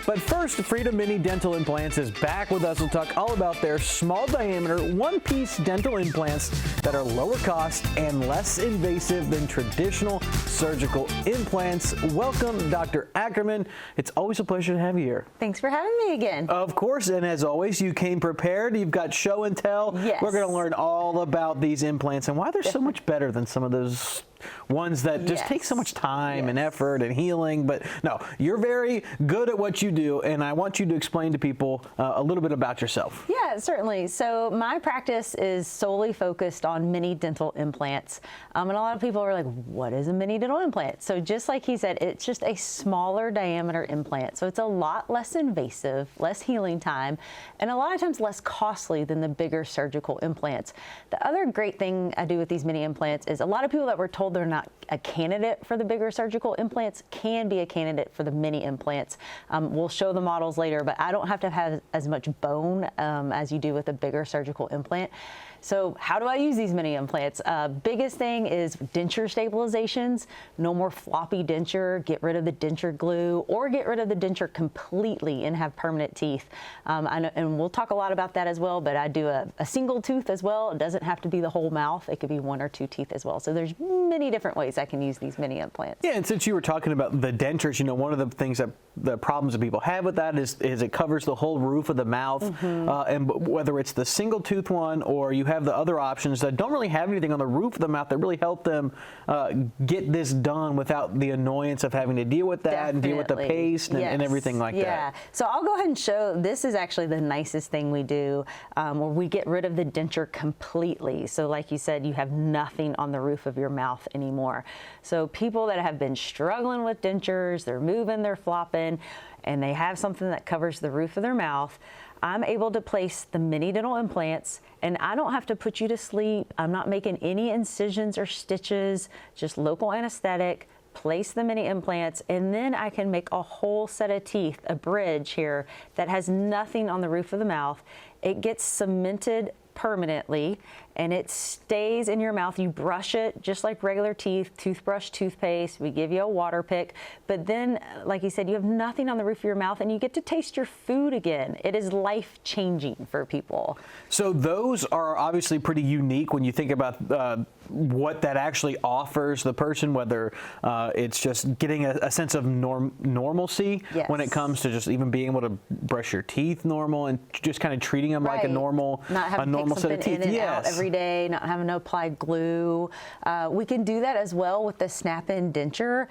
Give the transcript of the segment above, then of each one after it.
But first, Freedom Mini Dental Implants is back with us. We'll talk all about their small diameter, one-piece dental implants that are lower cost and less invasive than traditional surgical implants. Welcome, Dr. Ackerman. It's always a pleasure to have you here. Thanks for having me again. Of course, and as always, you came prepared. You've got show and tell. Yes. We're going to learn all about these implants and why they're so much better than some of those ones that just take so much time and effort and healing. But no, you're very good at what you do, and I want you to explain to people a little bit about yourself. Yeah, certainly. So my practice is solely focused on mini dental implants. And a lot of people are like, what is a mini dental implant? So just like he said, it's just a smaller diameter implant. So it's a lot less invasive, less healing time, and a lot of times less costly than the bigger surgical implants. The other great thing I do with these mini implants is a lot of people that were told they're not a candidate for the bigger surgical implants can be a candidate for the mini implants. We'll show the models later, but I don't have to have as much bone as you do with a bigger surgical implant. So how do I use these mini implants? Biggest thing is denture stabilizations. No more floppy denture. Get rid of the denture glue or get rid of the denture completely and have permanent teeth. And we'll talk a lot about that as well, but I do a single tooth as well. It doesn't have to be the whole mouth. It could be one or two teeth as well. So there's many different ways I can use these mini implants. Yeah, and since you were talking about the dentures, you know, one of the things that the problems that people have with that is it covers the whole roof of the mouth. And whether it's the single tooth one or you have the other options that don't really have anything on the roof of the mouth that really help them get this done without the annoyance of having to deal with that and deal with the paste and everything like that. Yeah, so I'll go ahead and show, this is actually the nicest thing we do where we get rid of the denture completely. So like you said, you have nothing on the roof of your mouth anymore. So people that have been struggling with dentures, they're moving, they're flopping, and they have something that covers the roof of their mouth, I'm able to place the mini dental implants, and I don't have to put you to sleep. I'm not making any incisions or stitches, just local anesthetic, place the mini implants, and then I can make a whole set of teeth, a bridge here that has nothing on the roof of the mouth. It gets cemented permanently and it stays in your mouth. You brush it just like regular teeth, toothbrush, toothpaste. We give you a water pick, but then like you said, you have nothing on the roof of your mouth and you get to taste your food again. It is life-changing for people. So those are obviously pretty unique when you think about what that actually offers the person, whether it's just getting a sense of normalcy when it comes to just even being able to brush your teeth normal and just kind of treating them like a normal set of teeth. In and out every day, not having to apply glue. We can do that as well with the snap-in denture.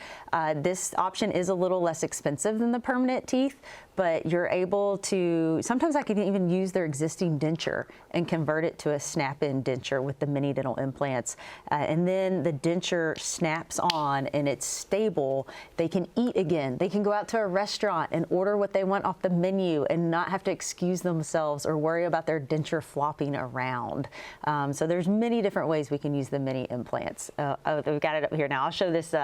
This option is a little less expensive than the permanent teeth, but you're able to, sometimes I can even use their existing denture and convert it to a snap-in denture with the mini dental implants. And then the denture snaps on and it's stable. They can eat again. They can go out to a restaurant and order what they want off the menu and not have to excuse themselves or worry about their denture flopping around. So there's many different ways we can use the mini implants. We've got it up here now. I'll show this.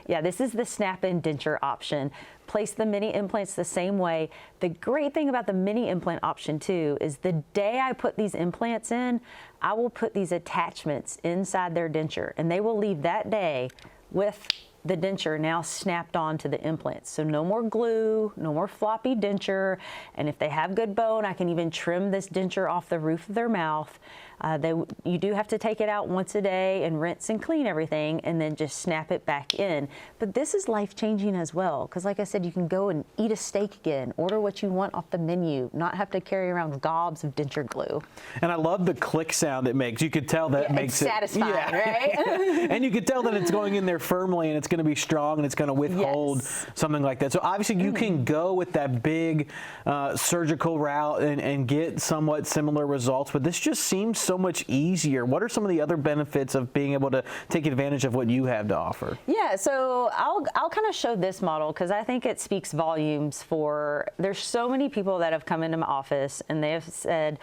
This is the snap-in denture option. Place the mini implants the same way. The great thing about the mini implant option too is the day I put these implants in, I will put these attachments inside their denture and they will leave that day with the denture now snapped on to the implants. So no more glue, no more floppy denture. And if they have good bone, I can even trim this denture off the roof of their mouth. You do have to take it out once a day and rinse and clean everything and then just snap it back in. But this is life-changing as well, because like I said, you can go and eat a steak again, order what you want off the menu, not have to carry around gobs of denture glue. And I love the click sound it makes. You could tell that makes it's satisfying, right? And you could tell that it's going in there firmly and it's going to be strong and it's going to withhold something like that. So obviously you can go with that big surgical route and get somewhat similar results, but this just seems so much easier. What are some of the other benefits of being able to take advantage of what you have to offer? Yeah, so I'll kind of show this model because I think it speaks volumes for, there's so many people that have come into my office and they have said,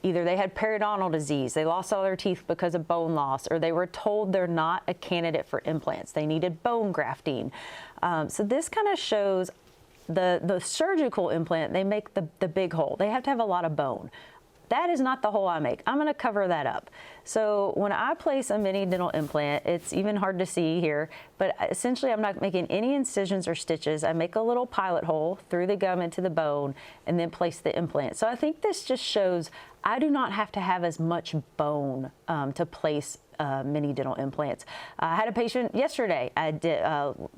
either they had periodontal disease, they lost all their teeth because of bone loss, or they were told they're not a candidate for implants. They needed bone grafting. So this kind of shows the surgical implant, they make the big hole. They have to have a lot of bone. that is not the hole I make. I'm going to cover that up. So when I place a mini dental implant, it's even hard to see here, but essentially I'm not making any incisions or stitches. I make a little pilot hole through the gum into the bone and then place the implant. So I think this just shows I do not have to have as much bone to place mini dental implants. I had a patient yesterday.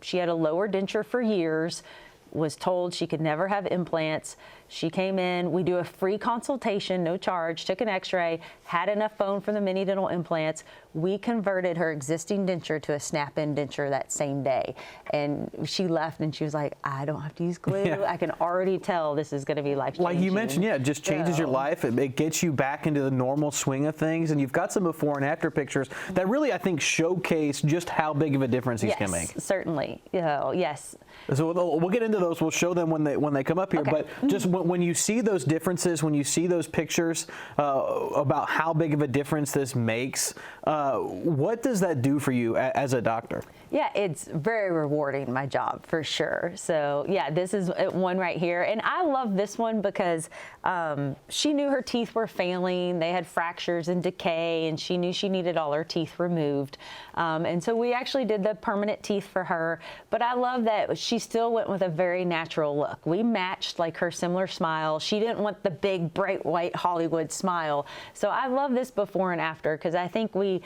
She had a lower denture for years, was told she could never have implants. She came in, we do a free consultation, no charge, took an x-ray, had enough bone for the mini dental implants. We converted her existing denture to a snap-in denture that same day. And she left and she was like, I don't have to use glue. Yeah. I can already tell this is gonna be life-changing. Like you mentioned, yeah, it just changes your life. It gets you back into the normal swing of things. And you've got some before and after pictures that really, I think, showcase just how big of a difference these can make. Certainly, yes. So we'll get into those. We'll show them when they come up here. Okay. But just when you see those differences, when you see those pictures about how big of a difference this makes, what does that do for you as a doctor? Yeah, it's very rewarding, my job, for sure. So yeah, this is one right here. And I love this one because she knew her teeth were failing. They had fractures and decay, and she knew she needed all her teeth removed. And so we actually did the permanent teeth for her. But I love that she still went with a very natural look. We matched like her similar smile. She didn't want the big, bright, white Hollywood smile. So I love this before and after because I think we,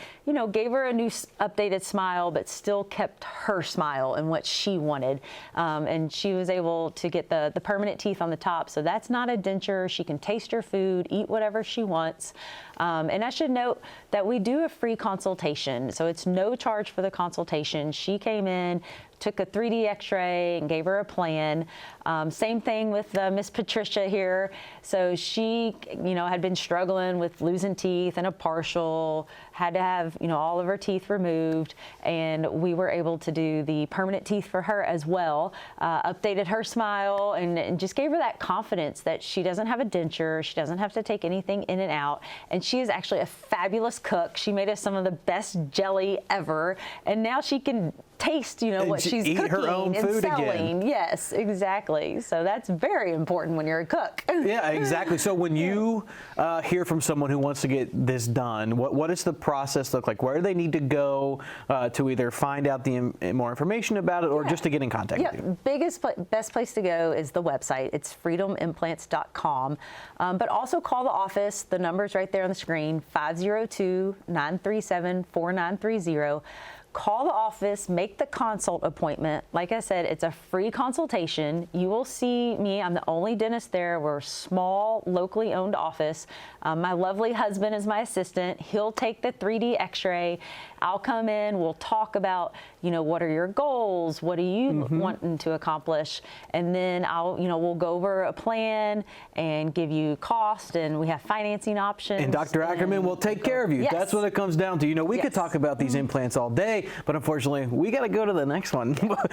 gave her a new updated smile, but still kept her smile and what she wanted. And she was able to get the permanent teeth on the top. So that's not a denture. She can taste her food, eat whatever she wants. And I should note that we do a free consultation. So it's no charge for the consultation. She came in, took a 3D x-ray and gave her a plan. Same thing with Miss Patricia here. So she, had been struggling with losing teeth and a partial, had to have, all of her teeth removed. And we were able to do the permanent teeth for her as well. Updated her smile and just gave her that confidence that she doesn't have a denture. She doesn't have to take anything in and out. And she is actually a fabulous cook. She made us some of the best jelly ever. And now she can taste, what she's cooking her own and food selling. Again. Yes, exactly. So that's very important when you're a cook. Yeah, exactly. So when you hear from someone who wants to get this done, what does the process look like? Where do they need to go to either find out more information about it or just to get in contact with you? Best place to go is the website. It's freedomimplants.com. But also call the office. The number's right there on the screen, 502-937-4930. Call the office, make the consult appointment. Like I said, it's a free consultation. You will see me. I'm the only dentist there. We're a small, locally owned office. My lovely husband is my assistant. He'll take the 3D x-ray. I'll come in. We'll talk about, what are your goals? What are you wanting to accomplish? And then we'll go over a plan and give you cost, and we have financing options. And Dr. Ackerman will take care of you. Yes. That's what it comes down to. We could talk about these implants all day, but unfortunately, we got to go to the next one.